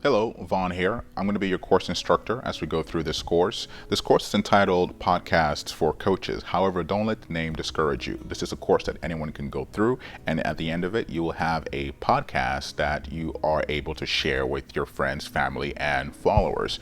Hello, Vaughn here. I'm going to be your course instructor as we go through this course. This course is entitled Podcasts for Coaches. However, don't let the name discourage you. This is a course that anyone can go through, and at the end of it, you will have a podcast that you are able to share with your friends, family, and followers.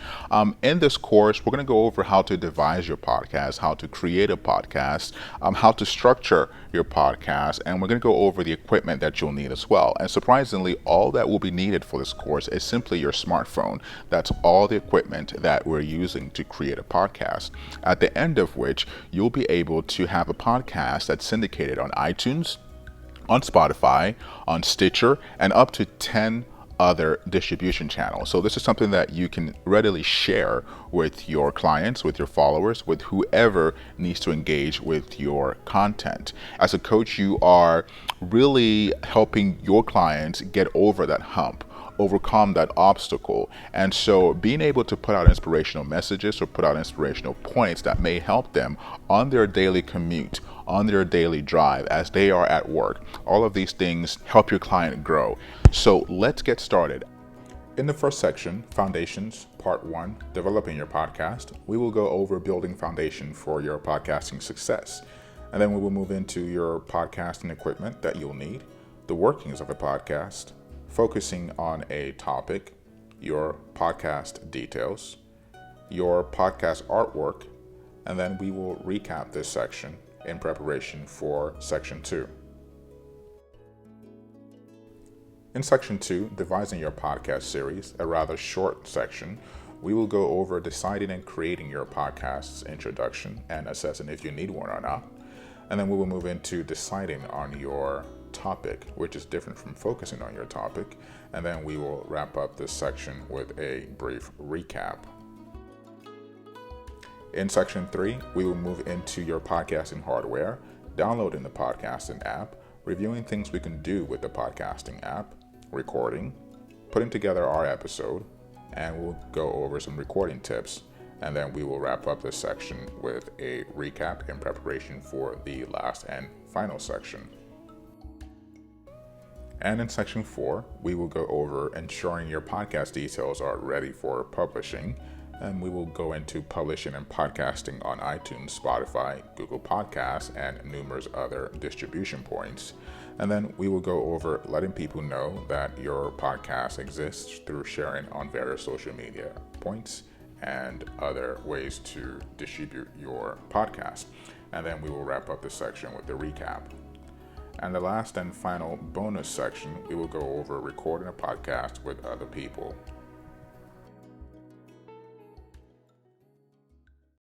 In this course, we're going to go over how to devise your podcast, how to create a podcast, how to structure your podcast, and we're going to go over the equipment that you'll need as well. And surprisingly, all that will be needed for this course is simply your smartphone. That's all the equipment that we're using to create a podcast. At the end of which, you'll be able to have a podcast that's syndicated on iTunes, on Spotify, on Stitcher, and up to 10 other distribution channels. So this is something that you can readily share with your clients, with your followers, with whoever needs to engage with your content. As a coach, you are really helping your clients get over that hump, overcome that obstacle. And so being able to put out inspirational messages or put out inspirational points that may help them on their daily commute, on their daily drive as they are at work, all of these things help your client grow. So let's get started. In the first section, Foundations, Part 1, Developing Your Podcast, we will go over building foundation for your podcasting success. And then we will move into your podcasting equipment that you'll need, the workings of a podcast, focusing on a topic, your podcast details, your podcast artwork, and then we will recap this section in preparation for Section 2. In Section 2, Devising Your Podcast Series, a rather short section, we will go over deciding and creating your podcast's introduction and assessing if you need one or not. And then we will move into deciding on your topic, which is different from focusing on your topic. And then we will wrap up this section with a brief recap. In Section 3, we will move into your podcasting hardware, downloading the podcasting app, reviewing things we can do with the podcasting app, recording, putting together our episode, and we'll go over some recording tips. And then we will wrap up this section with a recap in preparation for the last and final section. And in Section 4, we will go over ensuring your podcast details are ready for publishing. And we will go into publishing and podcasting on iTunes, Spotify, Google Podcasts, and numerous other distribution points. And then we will go over letting people know that your podcast exists through sharing on various social media points and other ways to distribute your podcast. And then we will wrap up this section with the recap. And the last and final bonus section, we will go over recording a podcast with other people.